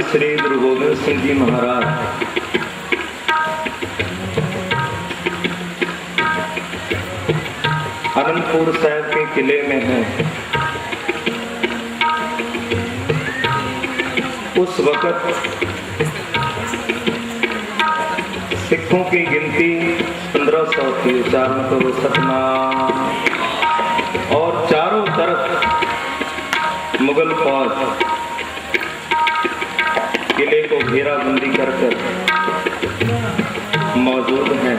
श्री गुरु गोबिंद सिंह जी महाराज आनंदपुर साहिब के किले में हैं। उस वक़्त सिखों की गिनती 1500 थी। उच्चारण करो सतनाम। और चारों तरफ मुगल फौज किले को घेराबंदी कर मौजूद हैं।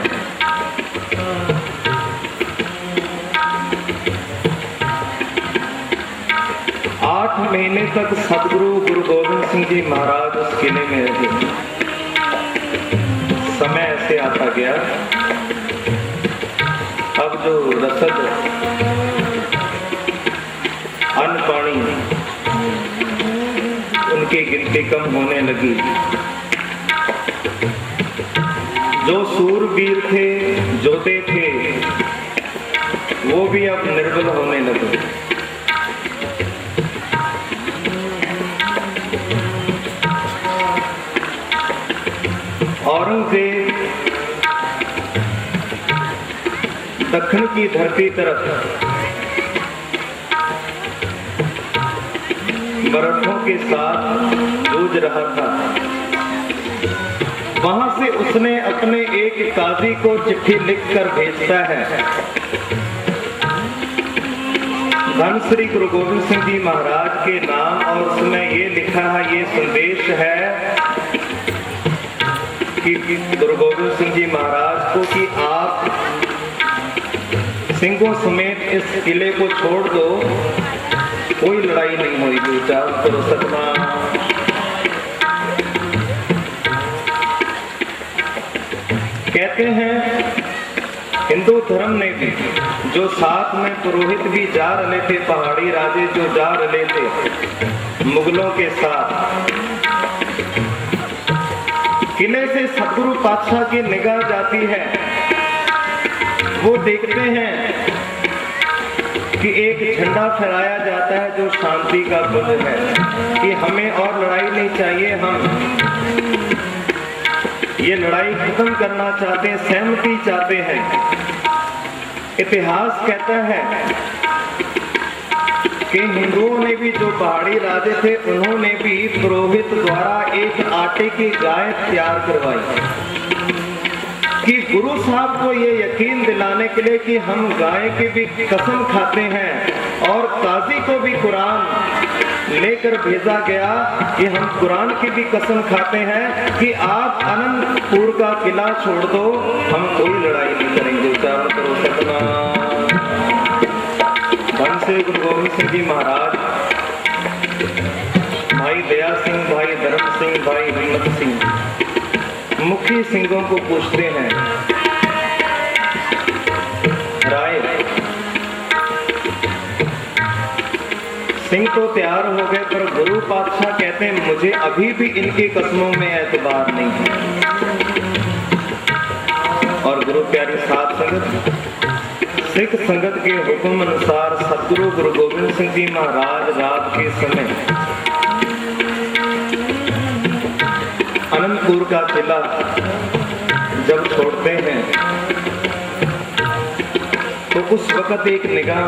आठ महीने तक सतगुरु गुरु गोबिंद सिंह जी महाराज उस किले में रहे। समय ऐसे आता गया, अब जो रसद अन्न पानी उनकी गिनती कम होने लगी। जो सूरवीर थे, जोधे थे, वो भी अब निर्बल होने लगे। औरंगजेब दक्षिण की धरती तरफ मराठों के साथ जूझ रहा था। वहां से उसने अपने एक काजी को चिट्ठी लिखकर भेजता है। धन श्री गुरु गोबिंद सिंह जी महाराज के नाम, और उसमें ये लिखा है, ये संदेश है कि गुरु गोबिंद सिंह जी महाराज को कि आप सिंहों समेत इस किले को छोड़ दो, कोई लड़ाई नहीं होगी। उच्चारण करो सतनाम। कहते हैं हिंदू धर्म ने भी, जो साथ में पुरोहित भी जा रहे थे, पहाड़ी राजे जो जा रहे थे मुगलों के साथ, किले से सतगुरु पातशाह की निगाह जाती है। वो देखते हैं कि एक झंडा फहराया जाता है जो शांति का बुध है, कि हमें और लड़ाई नहीं चाहिए, हम ये लड़ाई खत्म करना चाहते हैं, सहमति चाहते हैं। इतिहास कहता है कि हिंदुओं ने भी, जो पहाड़ी राजे थे, उन्होंने भी पुरोहित द्वारा एक आटे की गाय तैयार करवाई कि गुरु साहब को ये यकीन दिलाने के लिए कि हम गाय की भी कसम खाते हैं, और काजी को भी कुरान लेकर भेजा गया कि हम कुरान की भी कसम खाते हैं कि आप आनंदपुर का किला छोड़ दो, हम कोई लड़ाई नहीं करेंगे। उच्चारण करो सतनाम। धन श्री गुरु गोबिंद सिंह जी महाराज भाई दया सिंह, भाई धर्म सिंह, भाई हिम्मत सिंह मुखी सिंहों को पूछते हैं, राय सिंह तो तैयार हो गए, पर गुरु पातशाह कहते हैं मुझे अभी भी इनकी कसमों में एतबार नहीं है। और गुरु प्यारी साध संगत, सिख संगत के हुक्म अनुसार सतगुरु गुरु गोबिंद सिंह जी महाराज रात के समय आनंदपुर का किला जब छोड़ते हैं तो उस वक़्त एक निगाह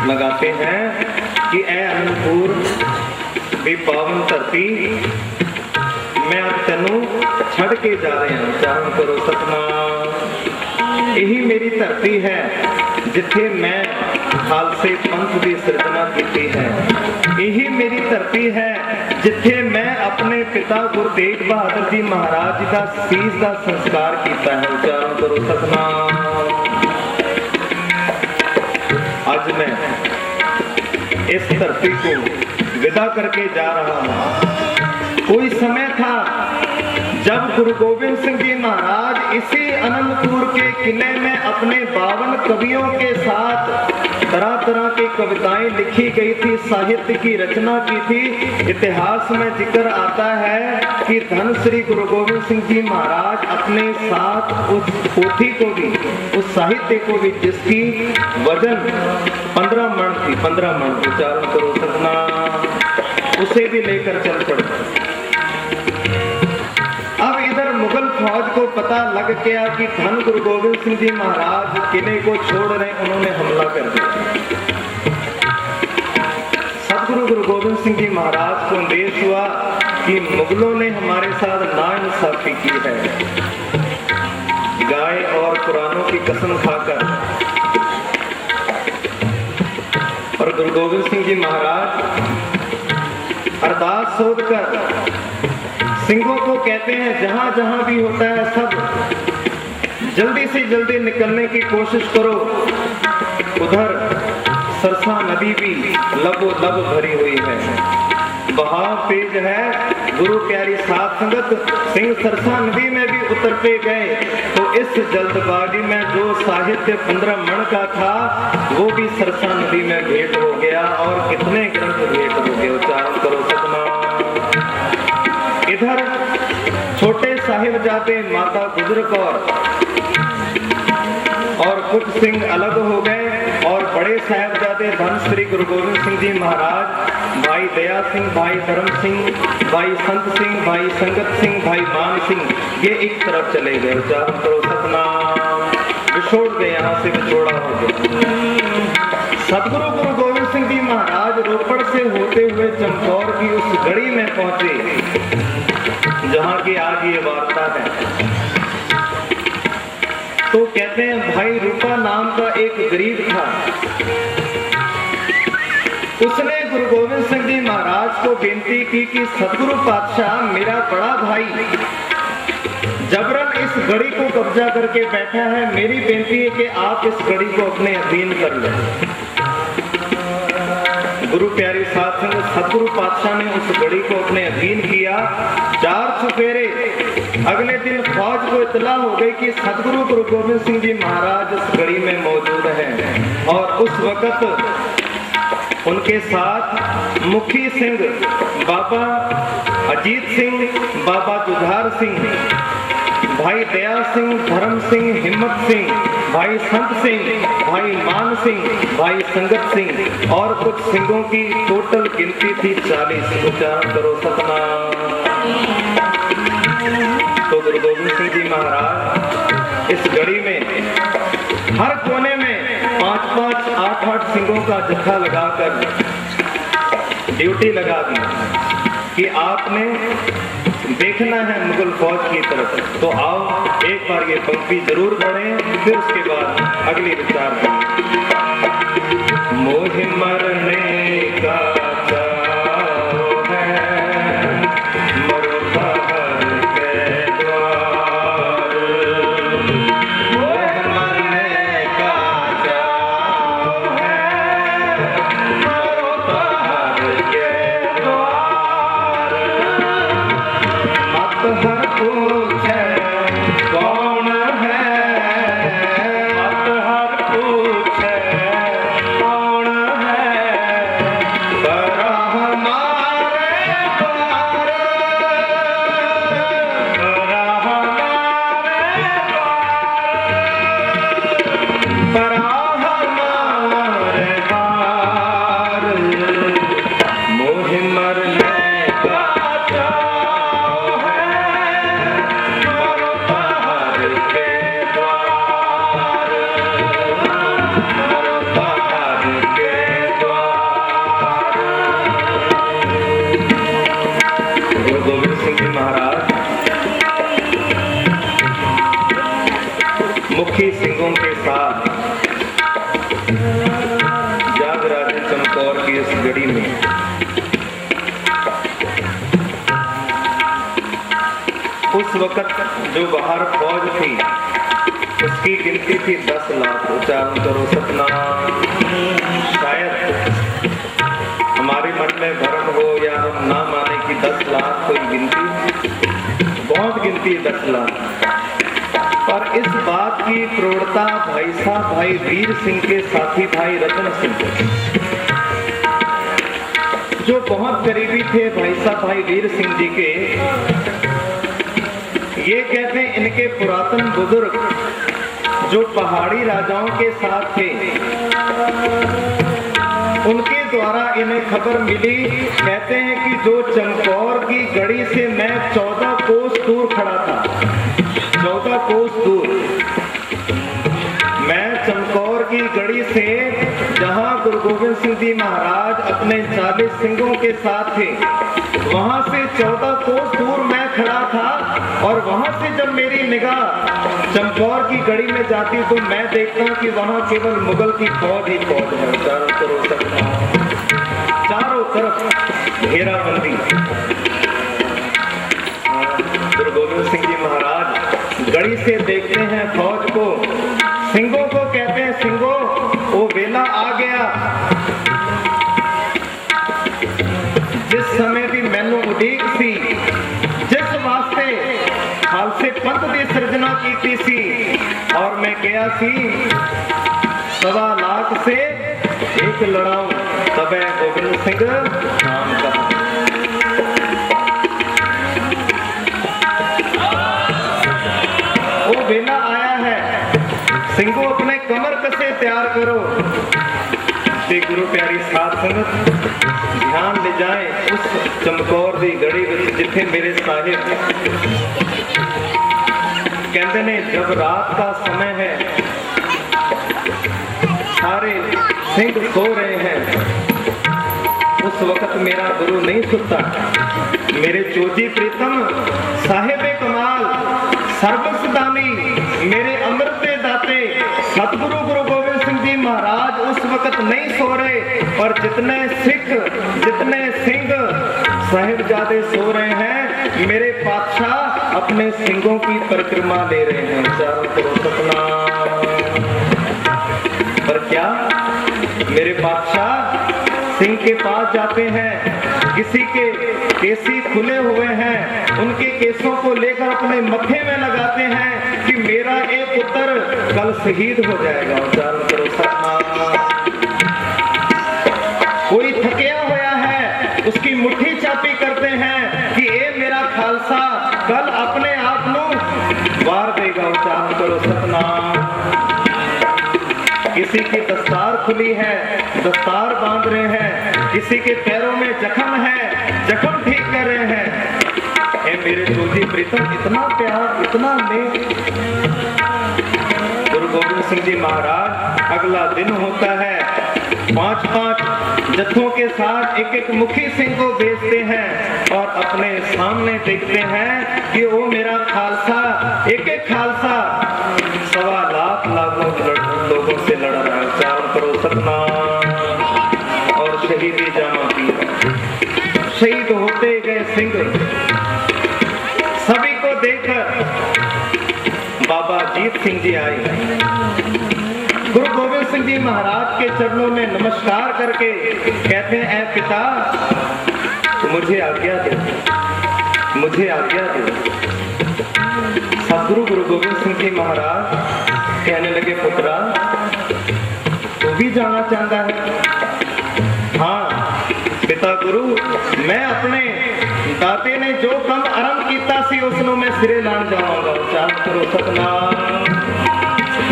लगाते हैं कि ऐ आनंदपुर भी पावन धरती, मैं अब तेनू छड़ के जा रहे हैं। उच्चारण करो सतनाम। यही मेरी धरती है जिथे मैं खालसे पंथ की सिरजना की है। यही मेरी धरती है जिथे मैं अपने पिता गुरु तेग बहादुर जी महाराज जी का सीस का संस्कार किया है। उच्चारण करो सतनाम। आज मैं इस धरती को विदा करके जा रहा हूं। कोई समय था जब गुरु गोबिंद सिंह जी महाराज इसी आनंदपुर के किले में अपने 52 कवियों के साथ तरह तरह की कविताएं लिखी गई थी, साहित्य की रचना की थी। इतिहास में जिक्र आता है कि धन श्री गुरु गोबिंद सिंह जी महाराज अपने साथ उस पोथी को भी, उस साहित्य को भी, जिसकी वजन 15 मण थी, 15 मण, उच्चारण करो सतना, उसे भी लेकर चल पड़े। को पता लग गया कि धन गुरु गोविंद सिंह जी महाराज किले को छोड़ रहे, उन्होंने हमला कर दिया। सतगुरु गुरु गोविंद सिंह जी महाराज को अंदेश हुआ कि मुगलों ने हमारे साथ नाइंसाफी की है। गाय और कुरानों की कसम खाकर और गुरु गोविंद सिंह जी महाराज अरदास सोच कर सिंहों को कहते हैं, जहां जहां भी होता है सब जल्दी से जल्दी निकलने की कोशिश करो। उधर सरसा नदी भी लबोलब भरी हुई है, बहाव तेज है। गुरु प्यारी साध संगत सिंह सरसा नदी में भी उतरते गए तो इस जल्दबाजी में जो साहित्य 15 मण का था वो भी सरसा नदी में भेंट हो गया। और कितने ग्रंथ भेंट हो गए, उच्चारण करो सतनाम। इधर छोटे साहिबजादे माता गुजर कौर और कुछ सिंह अलग हो गए और बड़े साहिबजादे धन श्री गुरु गोविंद सिंह जी महाराज, भाई दया सिंह, भाई धर्म सिंह, भाई संत सिंह, भाई संगत सिंह, भाई मान सिंह, ये एक तरफ चले गए। उच्चारण करो सतनाम। विछोड़ गए, यहाँ से विछोड़ा हो गया। सतगुरु गुरु गोविंद सिंह जी महाराज रोपड़ से होते हुए चमकौर की उस गढ़ी में पहुंचे जहां की आज ये वार्ता है। तो कहते हैं भाई रूपा नाम का एक गरीब था, उसने गुरु गोविंद सिंह जी महाराज को बेनती की कि सतगुरु पातशाह, मेरा बड़ा भाई जबरन इस गढ़ी को कब्जा करके बैठा है, मेरी बेनती है कि आप इस गढ़ी को अपने अधीन कर लें। गुरु प्यारी साध संगत सतगुरु पातशाह ने उस गढ़ी को अपने अधीन किया। 4 सवेरे अगले दिन फौज को इतला हो गई कि सतगुरु गुरु गोविंद सिंह जी महाराज इस गढ़ी में मौजूद हैं। और उस वक्त उनके साथ मुखी सिंह, बाबा अजीत सिंह, बाबा जुझार सिंह, भाई दया सिंह, धर्म सिंह, हिम्मत सिंह, भाई संत सिंह, भाई मान सिंह, भाई संगत सिंह और कुछ सिंहों की टोटल गिनती थी 40। उच्चारण करो सतनाम। तो गुरु गोविंद सिंह जी महाराज इस गढ़ी में हर कोने में 5-5, 8-8 सिंहों का जत्था लगाकर ड्यूटी लगा दी कि आपने देखना है मुगल फौज की तरफ। तो आओ एक बार ये पंक्ति जरूर पढ़ें, फिर उसके बाद अगली विचार करें। मोह मरने का चाव है, मरो बाहर के द्वार। मोह मरने का चाव है, मरो बाहर के द्वार। मत हर पूछे कौन है, मत हर पूछे कौन है, पर हमारे द्वार, पर हमारे द्वार, पर हमारे द्वार। मोह मरने का चाव है, मरो बाहर के द्वार, मरो बाहर के द्वार। गुरु गोविंद सिंह जी महाराज मुखी सिंहों के साथ जाग राजे चमकौर की इस गढ़ी में उस वक्त जो बाहर फौज थी उसकी गिनती थी 10 लाख। उच्चारण करो सतनाम। शायद हमारे मन में भ्रम हो या हम ना माने कि 10 लाख कोई गिनती, बहुत गिनती 10 लाख। पर इस बात की प्रौढ़ता भाई साहब भाई वीर सिंह के साथी भाई रतन सिंह, जो बहुत करीबी थे भाई साहब भाई वीर सिंह जी के, ये कहते हैं इनके पुरातन बुजुर्ग जो पहाड़ी राजाओं के साथ थे, उनके द्वारा इन्हें खबर मिली। कहते हैं कि जो चमकौर की गढ़ी से मैं 14 कोस दूर खड़ा था, 14 सिंह जी महाराज अपने 40 सिंहों के साथ थे। वहां से 14 कोस दूर मैं खड़ा था और वहां से जब मेरी निगाह चमकौर की गढ़ी में जाती तो मैं देखता कि वहां केवल मुगल की फौज ही फौज है। चारों तरफ घेराबंदी। गुरु गोविंद सिंह जी महाराज गढ़ी से देखते हैं फौज को, सिंहों को कहते हैं, सिंहों वो वेला आ गया जिस समय भी मैनू उदीक सी, जिस वास्ते खालसे पंथ की सिरजना की सी और मैं गया सी 1.25 लाख से एक लड़ाऊं तबे गोविंद सिंह नाम कहा। वो वेला आया है, सिंहों अपने कमर कसे तैयार करो। श्री गुरु प्यारी साध संगत ध्यान ले जाए उस चमकौर दी गढ़ी विच जिथे मेरे साहिब कहते ने जब रात का समय है, सारे सिंह सो रहे हैं, उस वक्त मेरा गुरु नहीं सुता। मेरे चोजी प्रीतम साहिबे कमाल सर्वसदानी मेरे अमृत दे दाते सतगुरु गुरु गोविंद सिंह जी महाराज उस वक्त नहीं सो रहे और जितने सिख जितने सिंह साहिबजादे सो रहे हैं, मेरे पातशाह अपने सिंहों की परिक्रमा ले रहे हैं। चारों तरफ सतनाम। पर क्या मेरे बादशाह सिंह के पास जाते हैं, किसी के केसी खुले हुए हैं, उनके केसों को लेकर अपने मत्थे में लगाते हैं कि मेरा एक पुत्र कल शहीद हो जाएगा। उच्चारण करो सतनाम। कोई थकिया होया है, उसकी मुट्ठी चापी करते हैं कि ये मेरा खालसा कल अपने आप को वार देगा। उच्चारण करो सतनाम। किसी की दस्तार खुली है, दस्तार बांध रहे हैं, किसी के पैरों में जख्म है, जख्म ठीक कर रहे हैं। ए मेरे चोजी प्रीतम, इतना प्यार, इतना नेक। गुरु गोविंद सिंह जी महाराज अगला दिन होता है, 5-5 जत्थों के साथ एक मुखी सिंह को भेजते हैं और अपने सामने देखते हैं कि वो मेरा खालसा, एक खालसा 1.25 लाख लोगों से लड़ रहा है। उच्चारण करो सतनाम। और शहीदी जामा की शहीद होते गए सिंह सभी को देखकर बाबा अजीत सिंह जी आए, गुरु गोविंद सिंह जी महाराज के चरणों में नमस्कार करके कहते हैं, ऐ पिता मुझे आज्ञा दो, मुझे आज्ञा दो। सतगुरु गुरु गोविंद सिंह जी महाराज कहने लगे, पुत्रा तू भी जाना चाहता है? हाँ पिता गुरु, मैं अपने दाते ने जो कम आरंभ किया सी उसनों मैं सिरे लान जाऊंगा। उच्चारण करो सतनाम।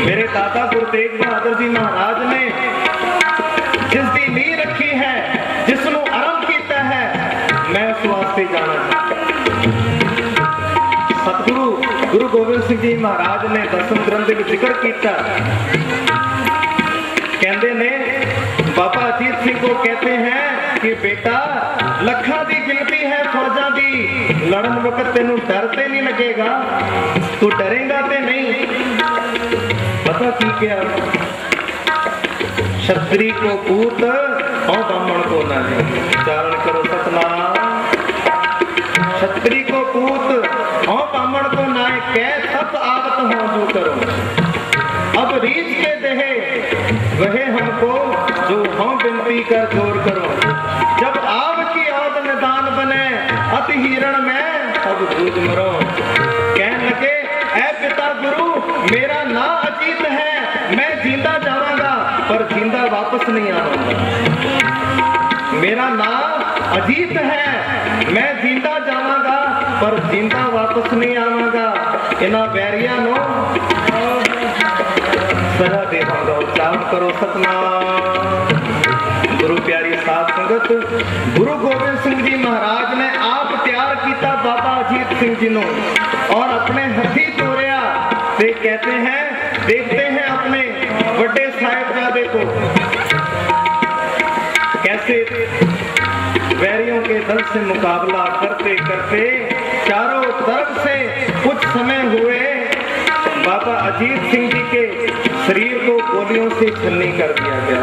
मेरे दादा गुरु तेग बहादुर जी महाराज ने जिसकी नींह रखी है, जिसनों आरंभ किया है, मैं उस वास्ते जाना चाहता। सतगुरु गुरु गोविंद सिंह जी महाराज ने 10वें ग्रंथ में जिक्र किया, कहते ने बाबा अजीत सिंह को कहते हैं कि बेटा लखा दी गिनती है फौजा दी, लड़न वक्त तेनू डर ते नहीं लगेगा, तू डरेगा ते नहीं। पता की क्या, क्षत्रिय को पूत और ब्राह्मण को नहीं। उच्चारण करो सतनाम। क्षत्रिय को पूत और ब्राह्मण को नाय कह तब आवत हो जो करो। अब रीछ के देहे वहे हमको जो हम विनती कर जोर करो। जब आव की औद निदान बने अति हिरण में अब दूध मरो। कहने लगे, ऐ पिता गुरु मेरा ना अजीत है, मैं जिंदा जाऊंगा पर जिंदा वापस नहीं आऊंगा। मेरा नाम अजीत है, मैं जिंदा जाऊंगा पर जिंदा वापस नहीं आऊंगा। इना बैरिया नो सजा देवांगा। उच्चारण करो सतनाम। गुरु प्यारी साध संगत, गुरु गोविंद सिंह जी महाराज ने आप तैयार किया बाबा अजीत सिंह जी नो और अपने हथी तोड़िया ते कहते हैं, देखते हैं अपने बड़े साहिबजादे को ऐसे वैरियों के दल से मुकाबला करते करते चारों तरफ से कुछ समय हुए बाबा अजीत सिंह जी के शरीर को गोलियों से छलनी कर दिया गया।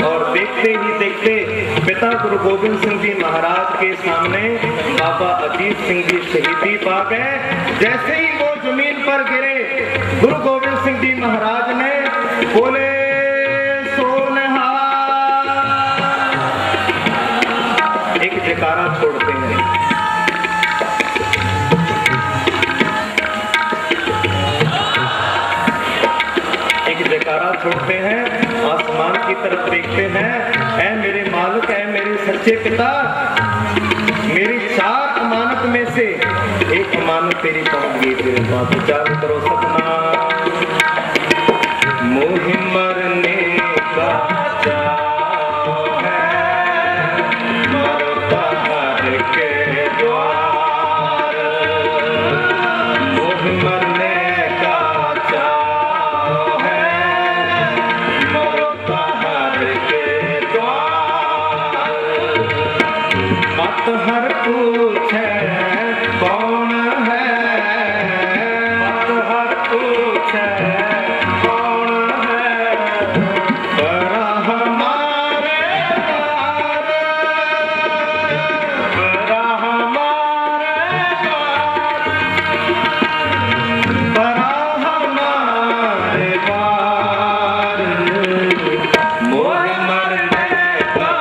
और देखते ही देखते पिता गुरु गोविंद सिंह जी महाराज के सामने बाबा अजीत सिंह जी शहीदी पा गए। जैसे ही वो जमीन पर गिरे, गुरु गोविंद सिंह जी महाराज ने बोले एक जयकारा छोड़ते हैं। एक जयकारा छोड़ते हैं, आसमान की तरफ देखते हैं। ऐ मेरे मालिक, ऐ मेरे सच्चे पिता, मेरी 4 अमानत में से एक अमानत तेरी पहुंच गई तेरे पास। विचार करो सतनाम। मोह मरने का हर पूछे कौन है, मत हर पूछे कौन है, पर हमारे बार, पर हमारे बार, पर हमारे बार। मोह मरने का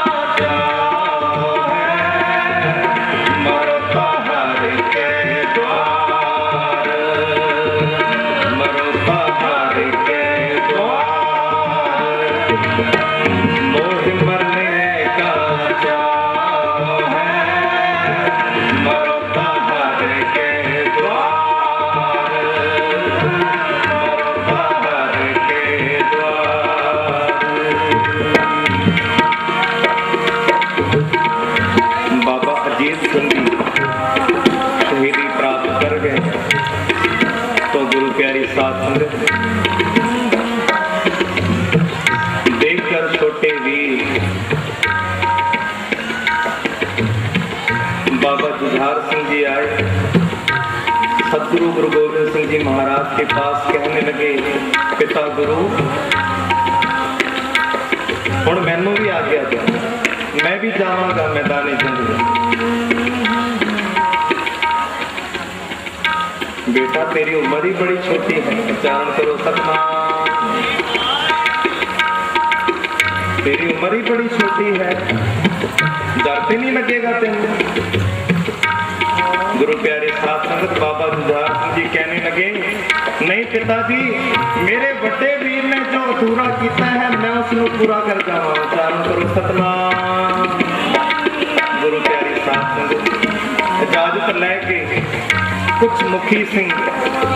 शहीदी प्राप्त कर गए तो गुरु प्यारी साथ संगत देखकर छोटे वीर बाबा जुझार सिंह जी आए। सतगुरु गुरु गोविंद सिंह जी महाराज के पास कहने लगे, पिता गुरु हुण मैनू भी आ गया था, मैं भी जावांगा मैदाने जंग। बेटा तेरी उम्र ही बड़ी छोटी है, उच्चारण करो सतनाम। तेरी उम्र ही बड़ी छोटी है, डर तो नहीं लगेगा तेरे? गुरु प्यारे साथ संगत बाबा जुझार सिंह जी कहने लगे, नहीं पिताजी, मेरे बड़े वीर ने जो अधूरा किया है मैं उसको पूरा कर जावा। उच्चारण करो सतनाम। गुरु प्यारी साथ संगत इजाजत लेके कुछ मुखी सिंह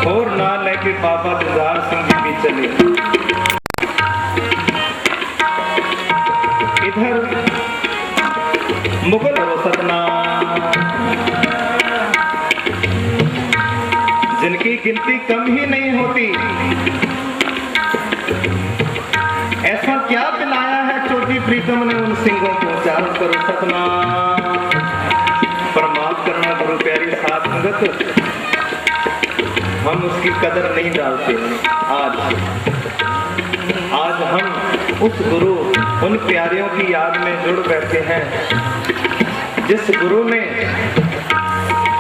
और ना लेके बाबा जुझार सिंह जी भी चले। इधर मुगल हो सतनाम, जिनकी गिनती कम ही नहीं होती, ऐसा क्या पिलाया है चोटी प्रीतम ने उन सिंहों को। उच्चारण करो सतनाम। प्रमाद करना गुरु प्यारी साथ संगत, हम उसकी कदर नहीं डालते। आज हम उस गुरु, उन प्यारियों की याद में जुड़ बैठे हैं जिस गुरु ने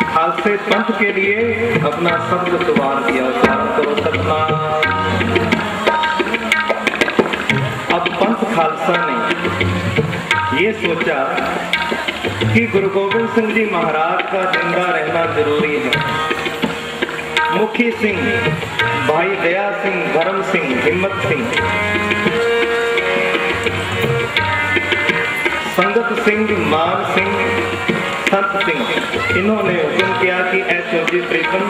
खालसे पंथ के लिए अपना शब्द सवार किया। उच्चारण करो सतनाम। अब पंथ खालसा ने ये सोचा कि गुरु गोविंद सिंह जी महाराज का जिंदा रहना जरूरी है। मुखी सिंह, भाई दया सिंह, धर्म सिंह, हिम्मत सिंह, संगत सिंह, मान सिंह, संत सिंह, इन्होंने हुक्म किया कि ऐ चोटी प्रीतम